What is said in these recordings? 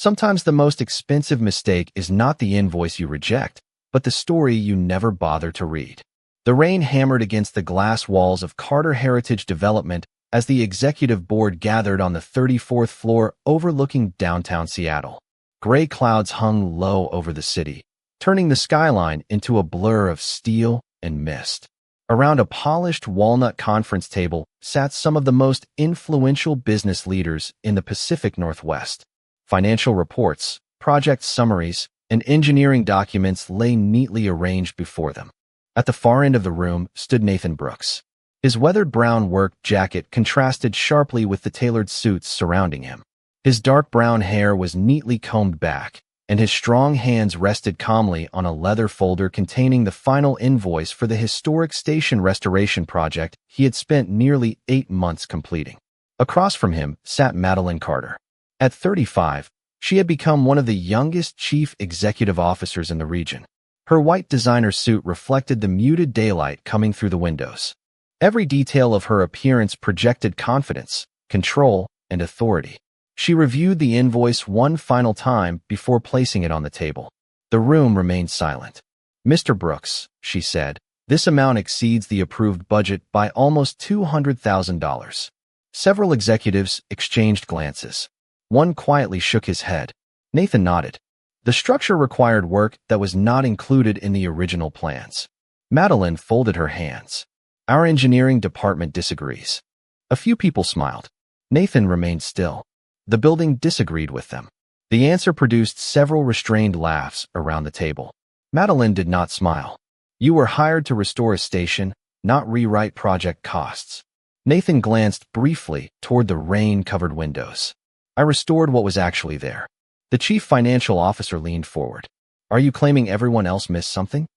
Sometimes the most expensive mistake is not the invoice you reject, but the story you never bother to read. The rain hammered against the glass walls of Carter Heritage Development as the executive board gathered on the 34th floor overlooking downtown Seattle. Gray clouds hung low over the city, turning the skyline into a blur of steel and mist. Around a polished walnut conference table sat some of the most influential business leaders in the Pacific Northwest. Financial reports, project summaries, and engineering documents lay neatly arranged before them. At the far end of the room stood Nathan Brooks. His weathered brown work jacket contrasted sharply with the tailored suits surrounding him. His dark brown hair was neatly combed back, and his strong hands rested calmly on a leather folder containing the final invoice for the historic station restoration project he had spent nearly 8 months completing. Across from him sat Madeline Carter. At 35, she had become one of the youngest chief executive officers in the region. Her white designer suit reflected the muted daylight coming through the windows. Every detail of her appearance projected confidence, control, and authority. She reviewed the invoice one final time before placing it on the table. The room remained silent. "Mr. Brooks," she said, "this amount exceeds the approved budget by almost $200,000. Several executives exchanged glances. One quietly shook his head. Nathan nodded. The structure required work that was not included in the original plans. Madeline folded her hands. "Our engineering department disagrees." A few people smiled. Nathan remained still. The building disagreed with them. The answer produced several restrained laughs around the table. Madeline did not smile. "You were hired to restore a station, not rewrite project costs." Nathan glanced briefly toward the rain-covered windows. "I restored what was actually there." The chief financial officer leaned forward. "Are you claiming everyone else missed something?"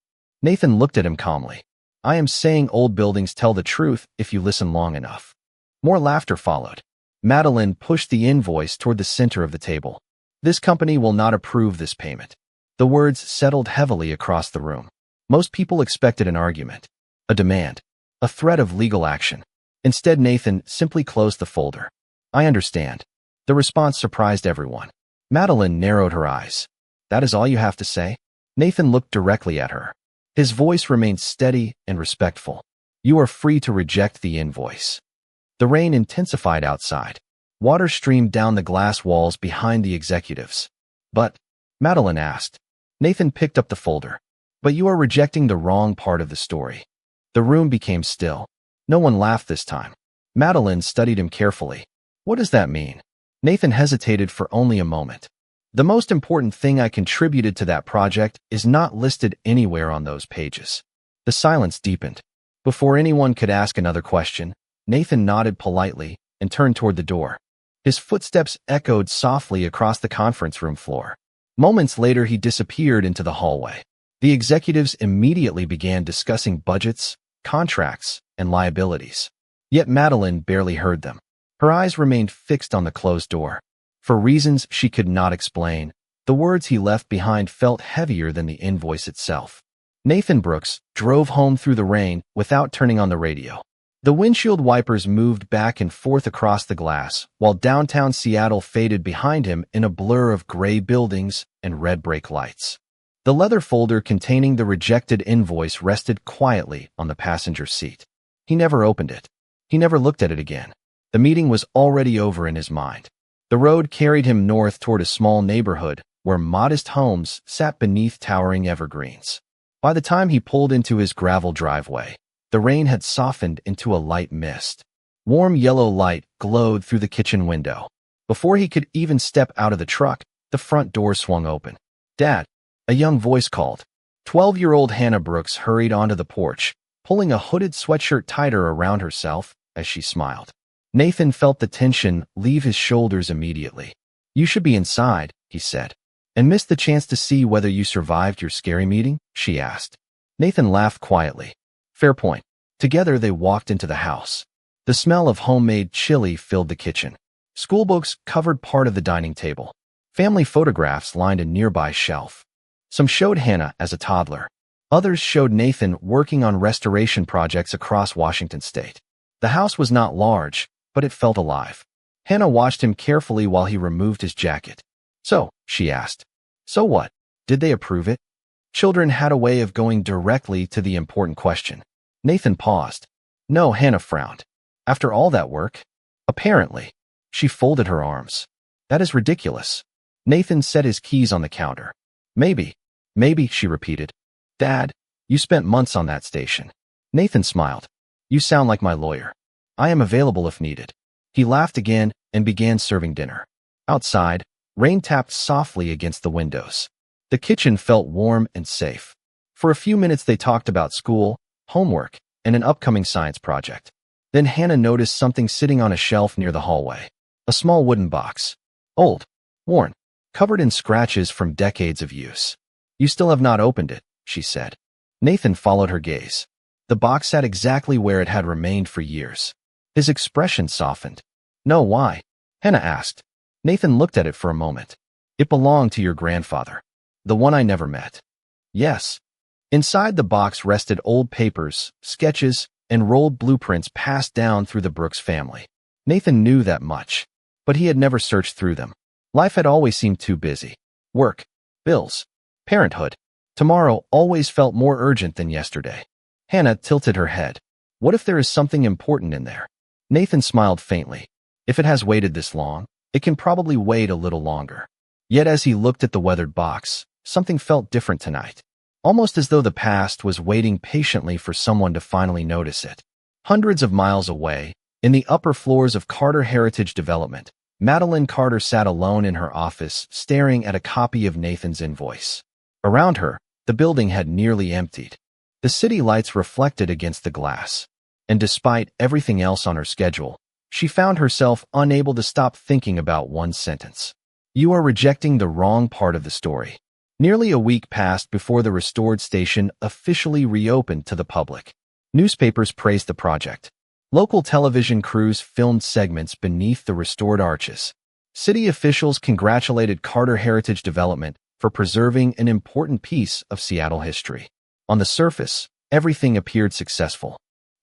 Nathan looked at him calmly. "I am saying old buildings tell the truth if you listen long enough." More laughter followed. Madeline pushed the invoice toward the center of the table. "This company will not approve this payment." The words settled heavily across the room. Most people expected an argument, a demand, a threat of legal action. Instead, Nathan simply closed the folder. "I understand." The response surprised everyone. Madeline narrowed her eyes. "That is all you have to say?" Nathan looked directly at her. His voice remained steady and respectful. "You are free to reject the invoice." The rain intensified outside. Water streamed down the glass walls behind the executives. "But," Madeline asked. Nathan picked up the folder. "But you are rejecting the wrong part of the story." The room became still. No one laughed this time. Madeline studied him carefully. "What does that mean?" Nathan hesitated for only a moment. "The most important thing I contributed to that project is not listed anywhere on those pages." The silence deepened. Before anyone could ask another question, Nathan nodded politely and turned toward the door. His footsteps echoed softly across the conference room floor. Moments later, he disappeared into the hallway. The executives immediately began discussing budgets, contracts, and liabilities. Yet Madeline barely heard them. Her eyes remained fixed on the closed door. For reasons she could not explain, the words he left behind felt heavier than the invoice itself. Nathan Brooks drove home through the rain without turning on the radio. The windshield wipers moved back and forth across the glass, while downtown Seattle faded behind him in a blur of gray buildings and red brake lights. The leather folder containing the rejected invoice rested quietly on the passenger seat. He never opened it. He never looked at it again. The meeting was already over in his mind. The road carried him north toward a small neighborhood where modest homes sat beneath towering evergreens. By the time he pulled into his gravel driveway, the rain had softened into a light mist. Warm yellow light glowed through the kitchen window. Before he could even step out of the truck, the front door swung open. "Dad," a young voice called. 12-year-old Hannah Brooks hurried onto the porch, pulling a hooded sweatshirt tighter around herself as she smiled. Nathan felt the tension leave his shoulders immediately. "You should be inside," he said. "And missed the chance to see whether you survived your scary meeting?" she asked. Nathan laughed quietly. "Fair point." Together they walked into the house. The smell of homemade chili filled the kitchen. Schoolbooks covered part of the dining table. Family photographs lined a nearby shelf. Some showed Hannah as a toddler. Others showed Nathan working on restoration projects across Washington state. The house was not large, but it felt alive. Hannah watched him carefully while he removed his jacket. So, she asked. So what? Did they approve it? Children had a way of going directly to the important question. Nathan paused. No, Hannah frowned. After all that work? Apparently. She folded her arms. That is ridiculous. Nathan set his keys on the counter. Maybe, she repeated. Dad, you spent months on that station. Nathan smiled. You sound like my lawyer. I am available if needed. He laughed again and began serving dinner. Outside, rain tapped softly against the windows. The kitchen felt warm and safe. For a few minutes they talked about school, homework, and an upcoming science project. Then Hannah noticed something sitting on a shelf near the hallway. A small wooden box. Old, worn, covered in scratches from decades of use. You still have not opened it, she said. Nathan followed her gaze. The box sat exactly where it had remained for years. His expression softened. No, why? Hannah asked. Nathan looked at it for a moment. It belonged to your grandfather. The one I never met. Yes. Inside the box rested old papers, sketches, and rolled blueprints passed down through the Brooks family. Nathan knew that much, but he had never searched through them. Life had always seemed too busy. Work, bills, parenthood. Tomorrow always felt more urgent than yesterday. Hannah tilted her head. What if there is something important in there? Nathan smiled faintly. If it has waited this long, it can probably wait a little longer. Yet as he looked at the weathered box, something felt different tonight. Almost as though the past was waiting patiently for someone to finally notice it. Hundreds of miles away, in the upper floors of Carter Heritage Development, Madeline Carter sat alone in her office, staring at a copy of Nathan's Invoice. Around her, the building had nearly emptied. The city lights reflected against the glass. And despite everything else on her schedule, she found herself unable to stop thinking about one sentence. You are rejecting the wrong part of the story. Nearly a week passed before the restored station officially reopened to the public. Newspapers praised the project. Local television crews filmed segments beneath the restored arches. City officials congratulated Carter Heritage Development for preserving an important piece of Seattle history. On the surface, everything appeared successful.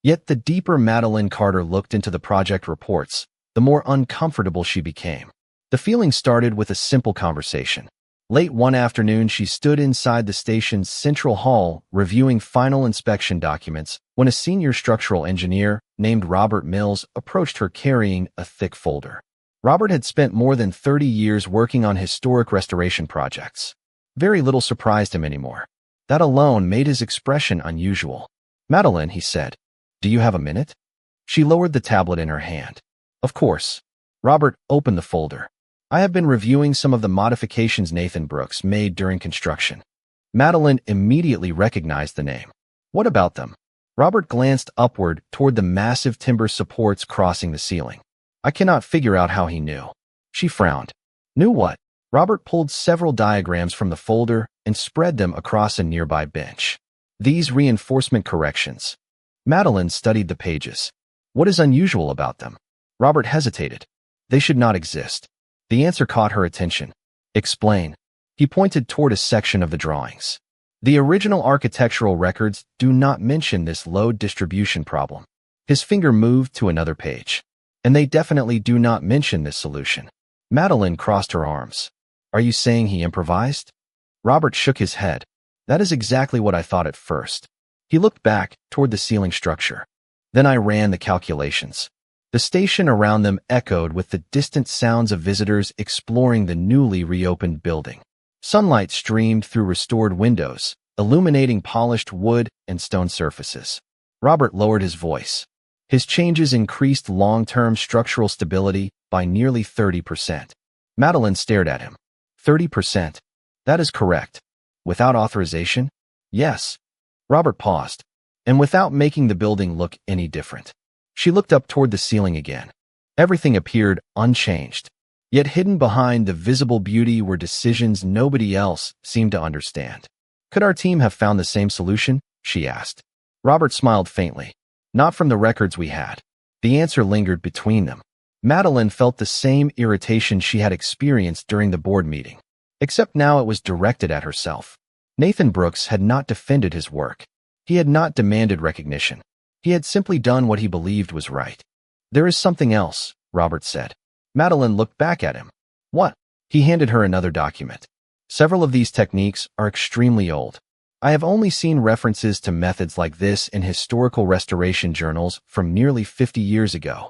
Yet the deeper Madeline Carter looked into the project reports, the more uncomfortable she became. The feeling started with a simple conversation. Late one afternoon, she stood inside the station's central hall reviewing final inspection documents when a senior structural engineer named Robert Mills approached her carrying a thick folder. Robert had spent more than 30 years working on historic restoration projects. Very little surprised him anymore. That alone made his expression unusual. Madeline, he said, do you have a minute? She lowered the tablet in her hand. Of course. Robert opened the folder. I have been reviewing some of the modifications Nathan Brooks made during construction. Madeline immediately recognized the name. What about them? Robert glanced upward toward the massive timber supports crossing the ceiling. I cannot figure out how he knew. She frowned. Knew what? Robert pulled several diagrams from the folder and spread them across a nearby bench. These reinforcement corrections. Madeline studied the pages. What is unusual about them? Robert hesitated. They should not exist. The answer caught her attention. Explain. He pointed toward a section of the drawings. The original architectural records do not mention this load distribution problem. His finger moved to another page. And they definitely do not mention this solution. Madeline crossed her arms. Are you saying he improvised? Robert shook his head. That is exactly what I thought at first. He looked back toward the ceiling structure. Then I ran the calculations. The station around them echoed with the distant sounds of visitors exploring the newly reopened building. Sunlight streamed through restored windows, illuminating polished wood and stone surfaces. Robert lowered his voice. His changes increased long-term structural stability by nearly 30%. Madeline stared at him. 30%. That is correct. Without authorization? Yes. Robert paused. And without making the building look any different. She looked up toward the ceiling again. Everything appeared unchanged. Yet hidden behind the visible beauty were decisions nobody else seemed to understand. Could our team have found the same solution? She asked. Robert smiled faintly. Not from the records we had. The answer lingered between them. Madeline felt the same irritation she had experienced during the board meeting. Except now it was directed at herself. Nathan Brooks had not defended his work. He had not demanded recognition. He had simply done what he believed was right. There is something else, Robert said. Madeline looked back at him. What? He handed her another document. Several of these techniques are extremely old. I have only seen references to methods like this in historical restoration journals from nearly 50 years ago.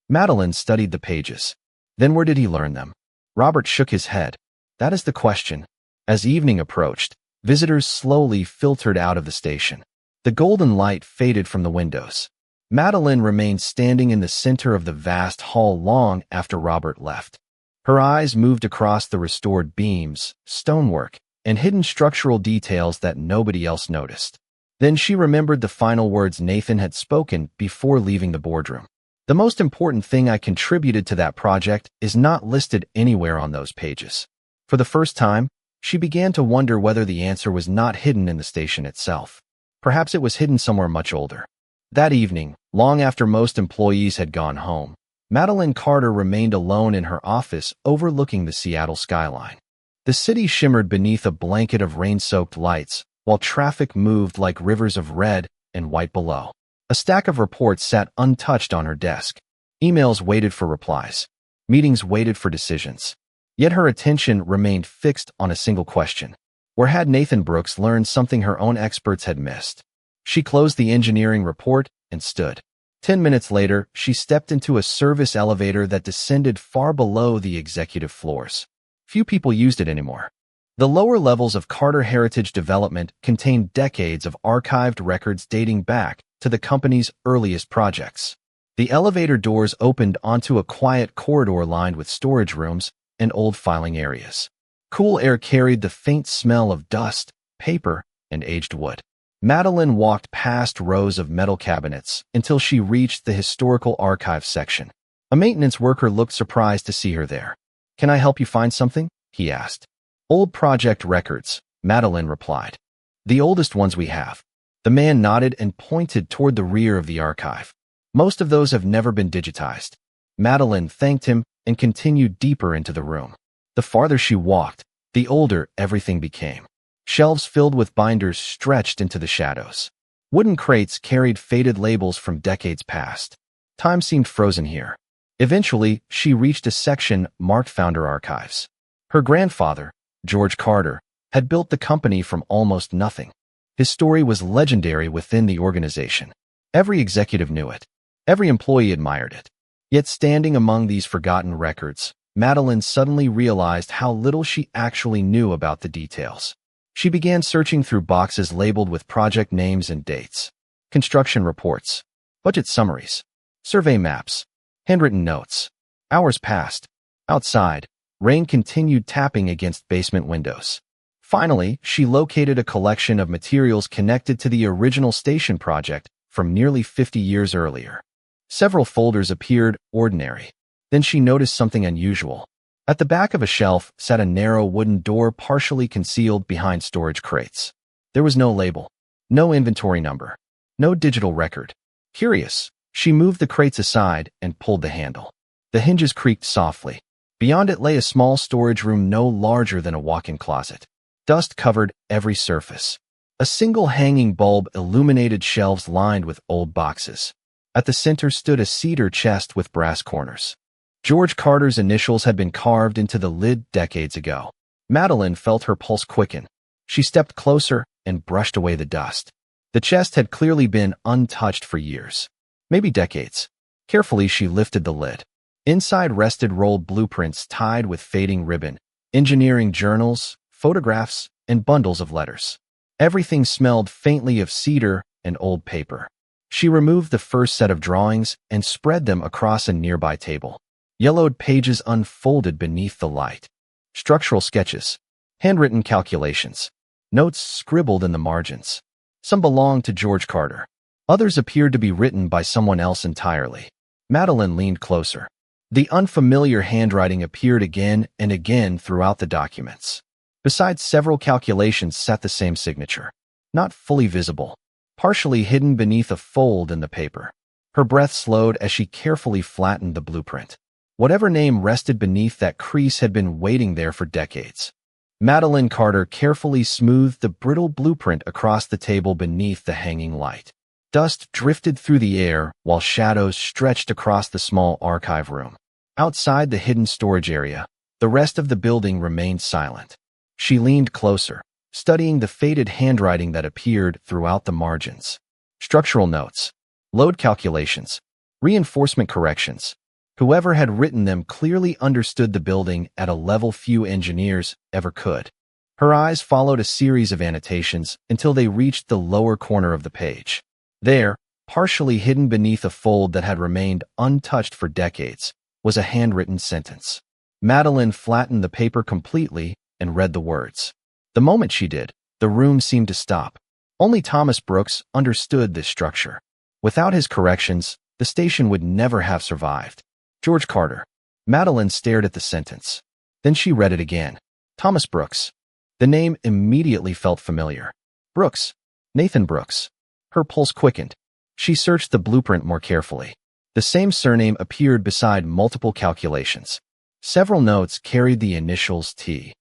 Madeline studied the pages. Then where did he learn them? Robert shook his head. That is the question. As evening approached, visitors slowly filtered out of the station. The golden light faded from the windows. Madeline remained standing in the center of the vast hall long after Robert left. Her eyes moved across the restored beams, stonework, and hidden structural details that nobody else noticed. Then she remembered the final words Nathan had spoken before leaving the boardroom. The most important thing I contributed to that project is not listed anywhere on those pages. For the first time, she began to wonder whether the answer was not hidden in the station itself. Perhaps it was hidden somewhere much older. That evening, long after most employees had gone home, Madeline Carter remained alone in her office overlooking the Seattle skyline. The city shimmered beneath a blanket of rain-soaked lights, while traffic moved like rivers of red and white below. A stack of reports sat untouched on her desk. Emails waited for replies. Meetings waited for decisions. Yet her attention remained fixed on a single question. Where had Nathan Brooks learned something her own experts had missed? She closed the engineering report and stood. 10 minutes later, she stepped into a service elevator that descended far below the executive floors. Few people used it anymore. The lower levels of Carter Heritage Development contained decades of archived records dating back to the company's earliest projects. The elevator doors opened onto a quiet corridor lined with storage rooms and old filing areas. Cool air carried the faint smell of dust, paper, and aged wood. Madeline walked past rows of metal cabinets until she reached the historical archives section. A maintenance worker looked surprised to see her there. "Can I help you find something?" he asked. "Old project records," Madeline replied. "The oldest ones we have." The man nodded and pointed toward the rear of the archive. "Most of those have never been digitized." Madeline thanked him and continued deeper into the room. The farther she walked, the older everything became. Shelves filled with binders stretched into the shadows. Wooden crates carried faded labels from decades past. Time seemed frozen here. Eventually, she reached a section marked Founder Archives. Her grandfather, George Carter, had built the company from almost nothing. His story was legendary within the organization. Every executive knew it. Every employee admired it. Yet standing among these forgotten records, Madeline suddenly realized how little she actually knew about the details. She began searching through boxes labeled with project names and dates. Construction reports, budget summaries, survey maps, handwritten notes. Hours passed. Outside, rain continued tapping against basement windows. Finally, she located a collection of materials connected to the original station project from nearly 50 years earlier. Several folders appeared ordinary. Then she noticed something unusual. At the back of a shelf sat a narrow wooden door partially concealed behind storage crates. There was no label, no inventory number, no digital record. Curious, she moved the crates aside and pulled the handle. The hinges creaked softly. Beyond it lay a small storage room no larger than a walk-in closet. Dust covered every surface. A single hanging bulb illuminated shelves lined with old boxes. At the center stood a cedar chest with brass corners. George Carter's initials had been carved into the lid decades ago. Madeline felt her pulse quicken. She stepped closer and brushed away the dust. The chest had clearly been untouched for years, maybe decades. Carefully, she lifted the lid. Inside rested rolled blueprints tied with fading ribbon, engineering journals, photographs, and bundles of letters. Everything smelled faintly of cedar and old paper. She removed the first set of drawings and spread them across a nearby table. Yellowed pages unfolded beneath the light. Structural sketches, handwritten calculations, notes scribbled in the margins. Some belonged to George Carter. Others appeared to be written by someone else entirely. Madeline leaned closer. The unfamiliar handwriting appeared again and again throughout the documents. Beside several calculations sat the same signature, not fully visible, partially hidden beneath a fold in the paper. Her breath slowed as she carefully flattened the blueprint. Whatever name rested beneath that crease had been waiting there for decades. Madeline Carter carefully smoothed the brittle blueprint across the table beneath the hanging light. Dust drifted through the air while shadows stretched across the small archive room. Outside the hidden storage area, The rest of the building remained silent. She leaned closer, studying the faded handwriting that appeared throughout the margins. Structural notes, load calculations, reinforcement corrections. Whoever had written them clearly understood the building at a level few engineers ever could. Her eyes followed a series of annotations until they reached the lower corner of the page. There, partially hidden beneath a fold that had remained untouched for decades, was a handwritten sentence. Madeline flattened the paper completely and read the words. The moment she did, the room seemed to stop. Only Thomas Brooks understood this structure. Without his corrections, the station would never have survived. George Carter. Madeline stared at the sentence. Then she read it again. Thomas Brooks. The name immediately felt familiar. Brooks. Nathan Brooks. Her pulse quickened. She searched the blueprint more carefully. The same surname appeared beside multiple calculations. Several notes carried the initials T.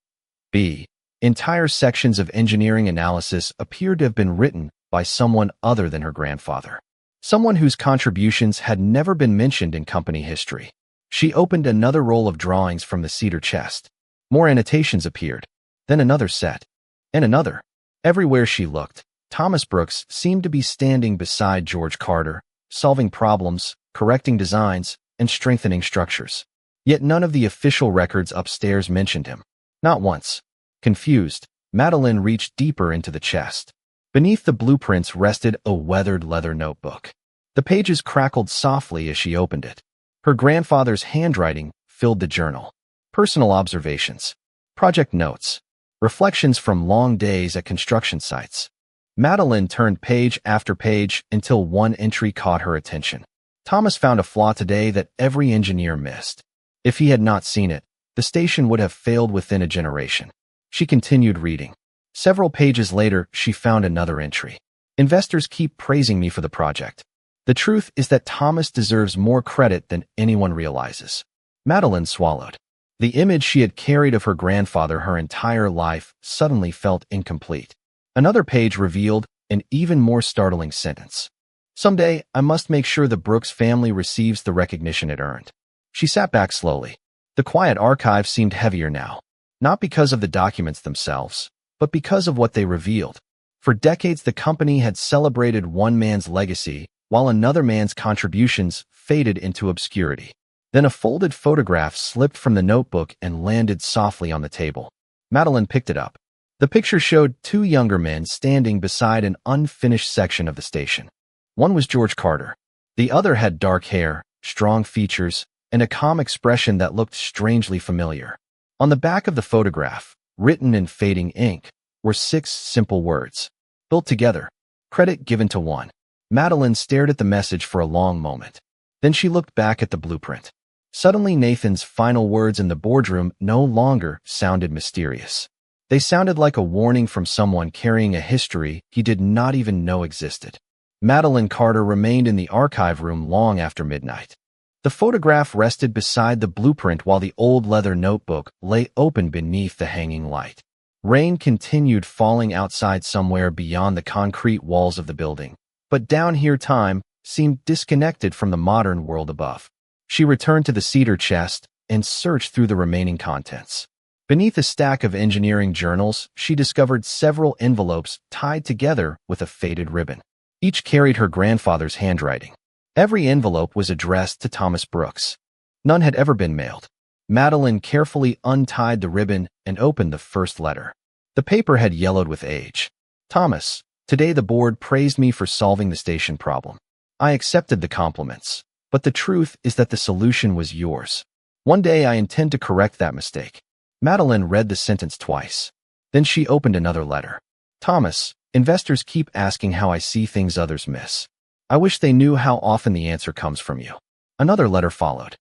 B. Entire sections of engineering analysis appeared to have been written by someone other than her grandfather. Someone whose contributions had never been mentioned in company history. She opened another roll of drawings from the cedar chest. More annotations appeared. Then another set. And another. Everywhere she looked, Thomas Brooks seemed to be standing beside George Carter, solving problems, correcting designs, and strengthening structures. Yet none of the official records upstairs mentioned him. Not once. Confused, Madeline reached deeper into the chest. Beneath the blueprints rested a weathered leather notebook. The pages crackled softly as she opened it. Her grandfather's handwriting filled the journal. Personal observations, project notes, reflections from long days at construction sites. Madeline turned page after page until one entry caught her attention. Thomas found a flaw today that every engineer missed. If he had not seen it, the station would have failed within a generation. She continued reading. Several pages later, she found another entry. Investors keep praising me for the project. The truth is that Thomas deserves more credit than anyone realizes. Madeline swallowed. The image she had carried of her grandfather her entire life suddenly felt incomplete. Another page revealed an even more startling sentence. Someday, I must make sure the Brooks family receives the recognition it earned. She sat back slowly. The quiet archive seemed heavier now, not because of the documents themselves, but because of what they revealed. For decades, the company had celebrated one man's legacy while another man's contributions faded into obscurity. Then a folded photograph slipped from the notebook and landed softly on the table. Madeline picked it up. The picture showed two younger men standing beside an unfinished section of the station. One was George Carter. The other had dark hair, strong features, and a calm expression that looked strangely familiar. On the back of the photograph, written in fading ink, were 6 simple words. Built together. Credit given to one. Madeline stared at the message for a long moment. Then she looked back at the blueprint. Suddenly, Nathan's final words in the boardroom no longer sounded mysterious. They sounded like a warning from someone carrying a history he did not even know existed. Madeline Carter remained in the archive room long after midnight. The photograph rested beside the blueprint while the old leather notebook lay open beneath the hanging light. Rain continued falling outside somewhere beyond the concrete walls of the building, but down here time seemed disconnected from the modern world above. She returned to the cedar chest and searched through the remaining contents. Beneath a stack of engineering journals, she discovered several envelopes tied together with a faded ribbon. Each carried her grandfather's handwriting. Every envelope was addressed to Thomas Brooks. None had ever been mailed. Madeline carefully untied the ribbon and opened the first letter. The paper had yellowed with age. Thomas, today the board praised me for solving the station problem. I accepted the compliments, but the truth is that the solution was yours. One day I intend to correct that mistake. Madeline read the sentence twice. Then she opened another letter. Thomas, investors keep asking how I see things others miss. I wish they knew how often the answer comes from you. Another letter followed.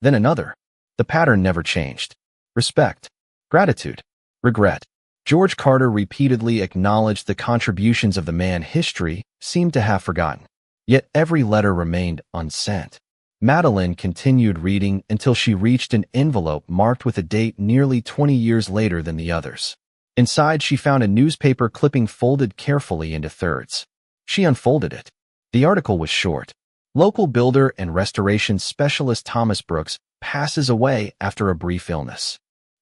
Then another. The pattern never changed. Respect. Gratitude. Regret. George Carter repeatedly acknowledged the contributions of the man history seemed to have forgotten. Yet every letter remained unsent. Madeline continued reading until she reached an envelope marked with a date nearly 20 years later than the others. Inside, she found a newspaper clipping folded carefully into thirds. She unfolded it. The article was short. Local builder and restoration specialist Thomas Brooks passes away after a brief illness.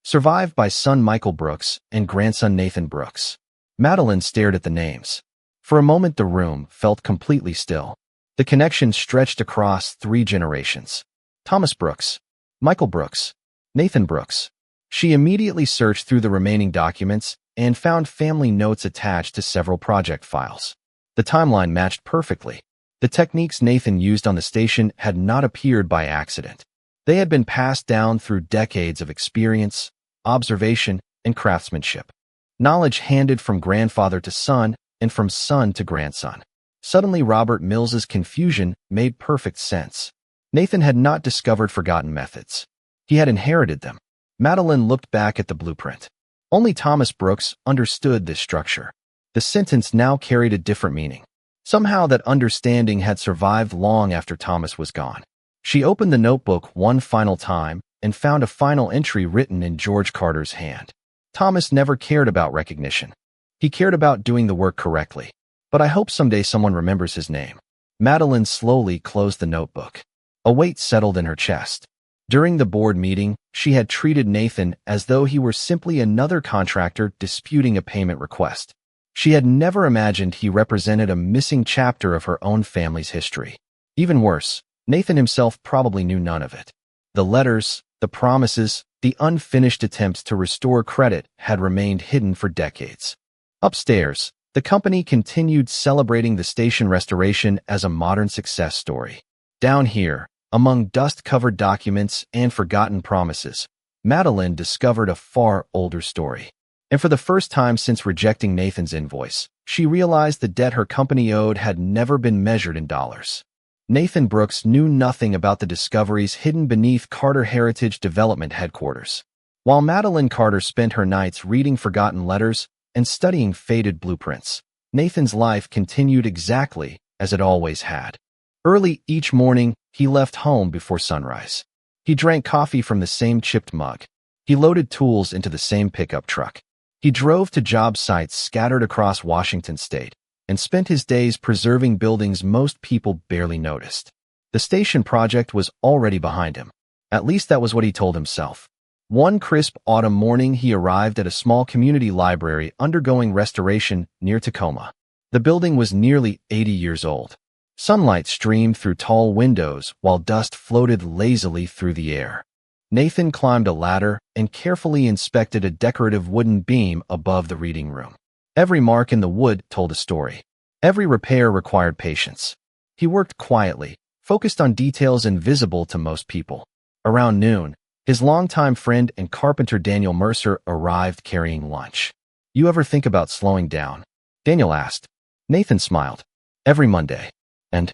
survived by son Michael Brooks and grandson Nathan Brooks. Madeline stared at the names. For a moment the room felt completely still. The connection stretched across 3 generations. Thomas Brooks, Michael Brooks, Nathan Brooks. She immediately searched through the remaining documents and found family notes attached to several project files. The timeline matched perfectly. The techniques Nathan used on the station had not appeared by accident. They had been passed down through decades of experience, observation, and craftsmanship. Knowledge handed from grandfather to son and from son to grandson. Suddenly Robert Mills's confusion made perfect sense. Nathan had not discovered forgotten methods. He had inherited them. Madeline looked back at the blueprint. Only Thomas Brooks understood this structure. The sentence now carried a different meaning. Somehow that understanding had survived long after Thomas was gone. She opened the notebook one final time and found a final entry written in George Carter's hand. Thomas never cared about recognition. He cared about doing the work correctly. But I hope someday someone remembers his name. Madeline slowly closed the notebook. A weight settled in her chest. During the board meeting, she had treated Nathan as though he were simply another contractor disputing a payment request. She had never imagined he represented a missing chapter of her own family's history. Even worse, Nathan himself probably knew none of it. The letters, the promises, the unfinished attempts to restore credit had remained hidden for decades. Upstairs, the company continued celebrating the station restoration as a modern success story. Down here, among dust-covered documents and forgotten promises, Madeline discovered a far older story. And for the first time since rejecting Nathan's invoice, she realized the debt her company owed had never been measured in dollars. Nathan Brooks knew nothing about the discoveries hidden beneath Carter Heritage Development headquarters. While Madeline Carter spent her nights reading forgotten letters and studying faded blueprints, Nathan's life continued exactly as it always had. Early each morning, he left home before sunrise. He drank coffee from the same chipped mug. He loaded tools into the same pickup truck. He drove to job sites scattered across Washington state and spent his days preserving buildings most people barely noticed. The station project was already behind him. At least that was what he told himself. One crisp autumn morning, he arrived at a small community library undergoing restoration near Tacoma. The building was nearly 80 years old. Sunlight streamed through tall windows while dust floated lazily through the air. Nathan climbed a ladder and carefully inspected a decorative wooden beam above the reading room. Every mark in the wood told a story. Every repair required patience. He worked quietly, focused on details invisible to most people. Around noon, his longtime friend and carpenter Daniel Mercer arrived carrying lunch. "You ever think about slowing down?" Daniel asked. Nathan smiled. "Every Monday. And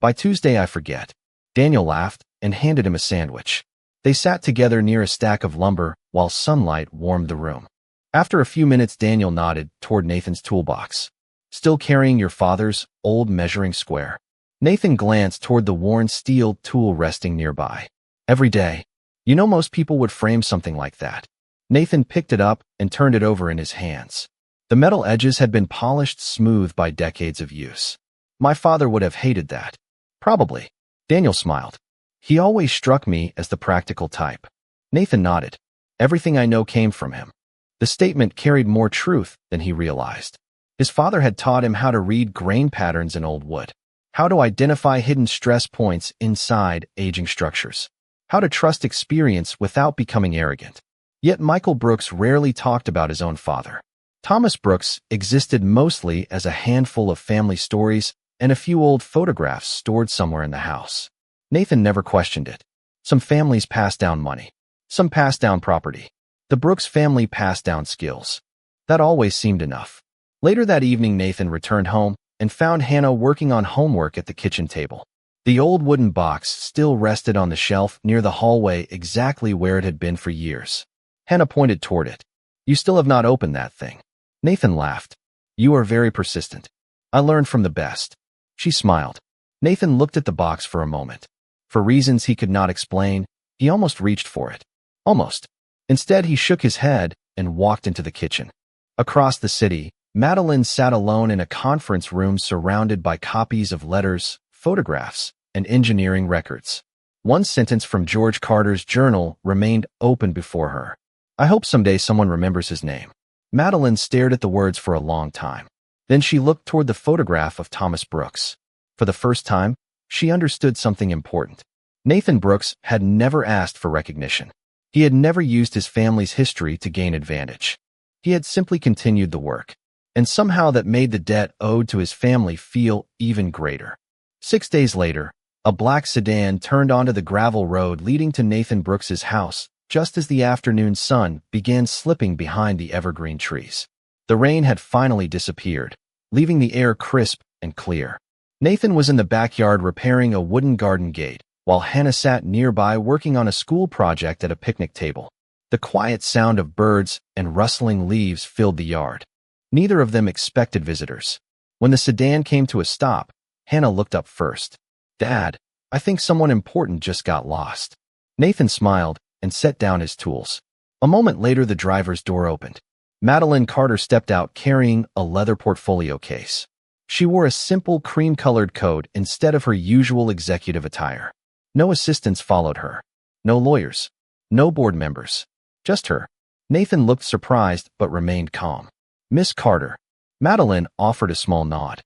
by Tuesday I forget." Daniel laughed and handed him a sandwich. They sat together near a stack of lumber while sunlight warmed the room. After a few minutes, Daniel nodded toward Nathan's toolbox. "Still carrying your father's old measuring square?" Nathan glanced toward the worn steel tool resting nearby. "Every day. You know, most people would frame something like that." Nathan picked it up and turned it over in his hands. The metal edges had been polished smooth by decades of use. "My father would have hated that." "Probably." Daniel smiled. "He always struck me as the practical type." Nathan nodded. "Everything I know came from him." The statement carried more truth than he realized. His father had taught him how to read grain patterns in old wood, how to identify hidden stress points inside aging structures, how to trust experience without becoming arrogant. Yet Michael Brooks rarely talked about his own father. Thomas Brooks existed mostly as a handful of family stories and a few old photographs stored somewhere in the house. Nathan never questioned it. Some families passed down money. Some passed down property. The Brooks family passed down skills. That always seemed enough. Later that evening, Nathan returned home and found Hannah working on homework at the kitchen table. The old wooden box still rested on the shelf near the hallway, exactly where it had been for years. Hannah pointed toward it. "You still have not opened that thing." Nathan laughed. "You are very persistent. I learned from the best." She smiled. Nathan looked at the box for a moment. For reasons he could not explain, he almost reached for it. Almost. Instead, he shook his head and walked into the kitchen. Across the city, Madeline sat alone in a conference room surrounded by copies of letters, photographs, and engineering records. One sentence from George Carter's journal remained open before her. I hope someday someone remembers his name. Madeline stared at the words for a long time. Then she looked toward the photograph of Thomas Brooks. For the first time, she understood something important. Nathan Brooks had never asked for recognition. He had never used his family's history to gain advantage. He had simply continued the work, and somehow that made the debt owed to his family feel even greater. 6 days later, a black sedan turned onto the gravel road leading to Nathan Brooks's house, just as the afternoon sun began slipping behind the evergreen trees. The rain had finally disappeared, leaving the air crisp and clear. Nathan was in the backyard repairing a wooden garden gate, while Hannah sat nearby working on a school project at a picnic table. The quiet sound of birds and rustling leaves filled the yard. Neither of them expected visitors. When the sedan came to a stop, Hannah looked up first. "Dad, I think someone important just got lost." Nathan smiled and set down his tools. A moment later, the driver's door opened. Madeline Carter stepped out carrying a leather portfolio case. She wore a simple cream-colored coat instead of her usual executive attire. No assistants followed her. No lawyers. No board members. Just her. Nathan looked surprised but remained calm. "Miss Carter." Madeline offered a small nod.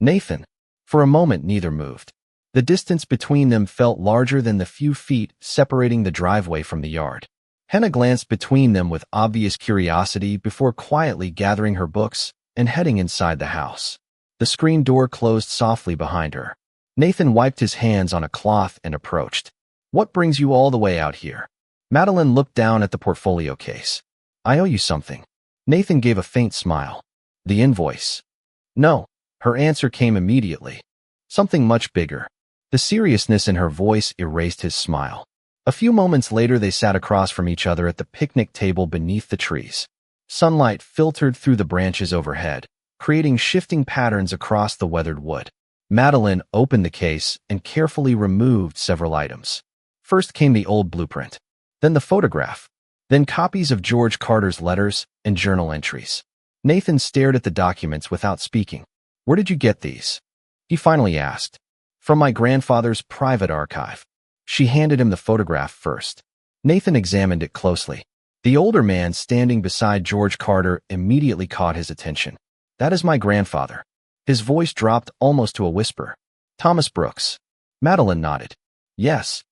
"Nathan." For a moment, neither moved. The distance between them felt larger than the few feet separating the driveway from the yard. Hannah glanced between them with obvious curiosity before quietly gathering her books and heading inside the house. The screen door closed softly behind her. Nathan wiped his hands on a cloth and approached. "What brings you all the way out here?" Madeline looked down at the portfolio case. "I owe you something." Nathan gave a faint smile. "The invoice." "No." Her answer came immediately. "Something much bigger." The seriousness in her voice erased his smile. A few moments later, they sat across from each other at the picnic table beneath the trees. Sunlight filtered through the branches overhead, creating shifting patterns across the weathered wood. Madeline opened the case and carefully removed several items. First came the old blueprint, then the photograph, then copies of George Carter's letters and journal entries. Nathan stared at the documents without speaking. "Where did you get these?" he finally asked. "From my grandfather's private archive." She handed him the photograph first. Nathan examined it closely. The older man standing beside George Carter immediately caught his attention. "That is my grandfather." His voice dropped almost to a whisper. "Thomas Brooks." Madeline nodded. "Yes."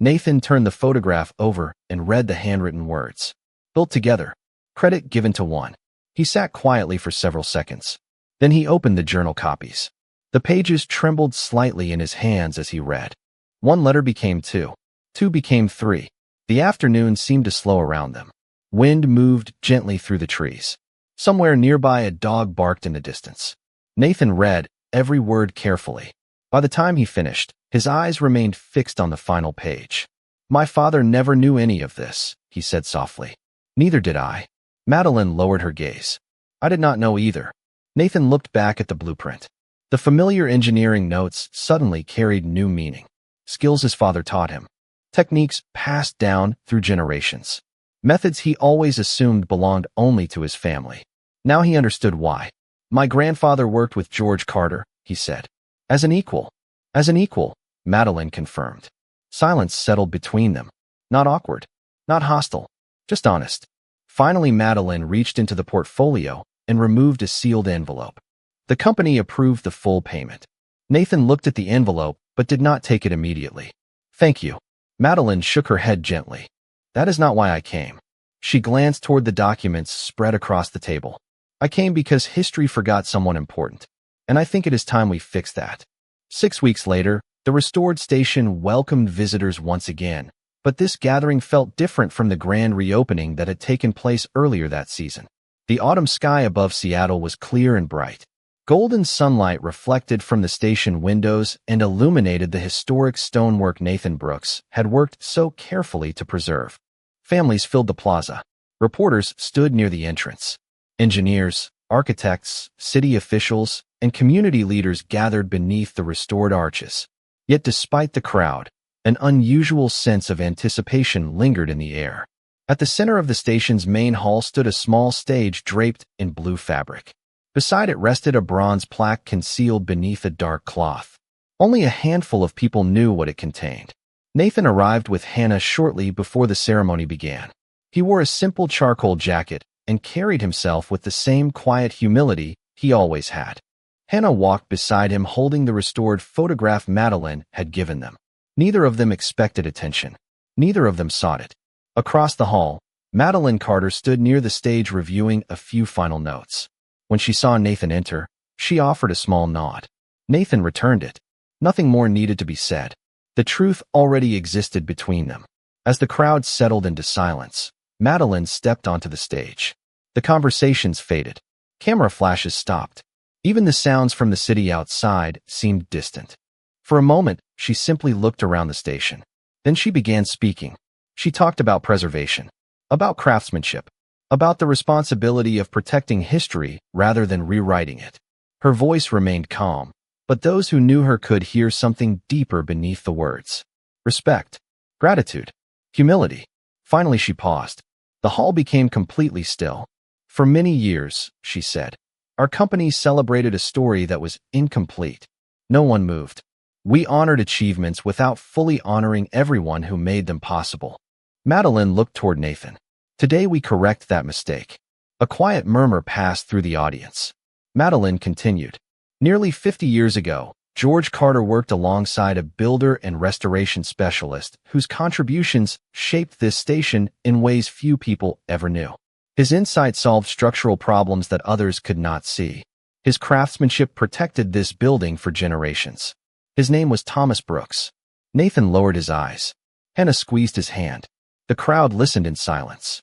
Nathan turned the photograph over and read the handwritten words. "Built together. Credit given to one." He sat quietly for several seconds. Then he opened the journal copies. The pages trembled slightly in his hands as he read. One letter became two. Two became three. The afternoon seemed to slow around them. Wind moved gently through the trees. Somewhere nearby, a dog barked in the distance. Nathan read every word carefully. By the time he finished, his eyes remained fixed on the final page. "My father never knew any of this," he said softly. "Neither did I." Madeline lowered her gaze. "I did not know either." Nathan looked back at the blueprint. The familiar engineering notes suddenly carried new meaning. Skills his father taught him. Techniques passed down through generations. Methods he always assumed belonged only to his family. Now he understood why. "My grandfather worked with George Carter," he said. "As an equal." "As an equal," Madeline confirmed. Silence settled between them. Not awkward, not hostile, just honest. Finally, Madeline reached into the portfolio and removed a sealed envelope. The company approved the full payment. Nathan looked at the envelope but did not take it immediately. "Thank you." Madeline shook her head gently. "That is not why I came." She glanced toward the documents spread across the table. "I came because history forgot someone important, and I think it is time we fix that." 6 weeks later, the restored station welcomed visitors once again, but this gathering felt different from the grand reopening that had taken place earlier that season. The autumn sky above Seattle was clear and bright. Golden sunlight reflected from the station windows and illuminated the historic stonework Nathan Brooks had worked so carefully to preserve. Families filled the plaza. Reporters stood near the entrance. Engineers, architects, city officials, and community leaders gathered beneath the restored arches. Yet despite the crowd, an unusual sense of anticipation lingered in the air. At the center of the station's main hall stood a small stage draped in blue fabric. Beside it rested a bronze plaque concealed beneath a dark cloth. Only a handful of people knew what it contained. Nathan arrived with Hannah shortly before the ceremony began. He wore a simple charcoal jacket and carried himself with the same quiet humility he always had. Hannah walked beside him holding the restored photograph Madeline had given them. Neither of them expected attention. Neither of them sought it. Across the hall, Madeline Carter stood near the stage reviewing a few final notes. When she saw Nathan enter, she offered a small nod. Nathan returned it. Nothing more needed to be said. The truth already existed between them. As the crowd settled into silence, Madeline stepped onto the stage. The conversations faded. Camera flashes stopped. Even the sounds from the city outside seemed distant. For a moment, she simply looked around the station. Then she began speaking. She talked about preservation, about craftsmanship, about the responsibility of protecting history rather than rewriting it. Her voice remained calm, but those who knew her could hear something deeper beneath the words. Respect, gratitude, humility. Finally she paused. The hall became completely still. For many years, she said, our company celebrated a story that was incomplete. No one moved. We honored achievements without fully honoring everyone who made them possible. Madeline looked toward Nathan. Today we correct that mistake. A quiet murmur passed through the audience. Madeline continued. Nearly 50 years ago, George Carter worked alongside a builder and restoration specialist whose contributions shaped this station in ways few people ever knew. His insight solved structural problems that others could not see. His craftsmanship protected this building for generations. His name was Thomas Brooks. Nathan lowered his eyes. Hannah squeezed his hand. The crowd listened in silence.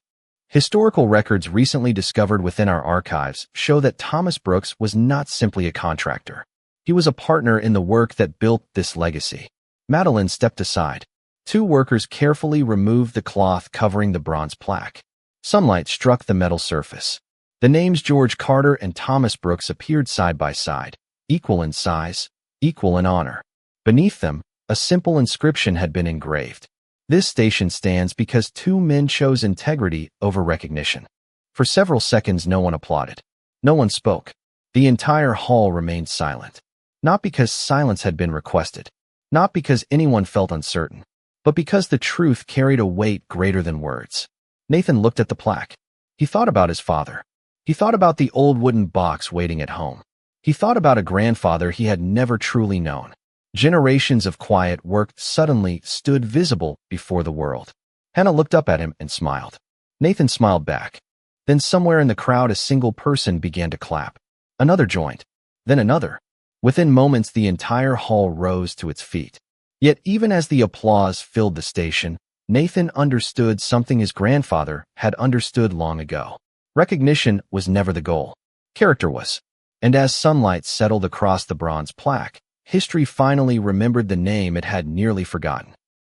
Historical records recently discovered within our archives show that Thomas Brooks was not simply a contractor. He was a partner in the work that built this legacy. Madeline stepped aside. Two workers carefully removed the cloth covering the bronze plaque. Sunlight struck the metal surface. The names George Carter and Thomas Brooks appeared side by side, equal in size, equal in honor. Beneath them, a simple inscription had been engraved. This station stands because two men chose integrity over recognition. For several seconds no one applauded. No one spoke. The entire hall remained silent. Not because silence had been requested. Not because anyone felt uncertain. But because the truth carried a weight greater than words. Nathan looked at the plaque. He thought about his father. He thought about the old wooden box waiting at home. He thought about a grandfather he had never truly known. Generations of quiet work suddenly stood visible before the world. Hannah looked up at him and smiled. Nathan smiled back. Then somewhere in the crowd a single person began to clap. Another joined. Then another. Within moments the entire hall rose to its feet. Yet even as the applause filled the station, Nathan understood something his grandfather had understood long ago. Recognition was never the goal. Character was. And as sunlight settled across the bronze plaque, history finally remembered the name it had nearly forgotten.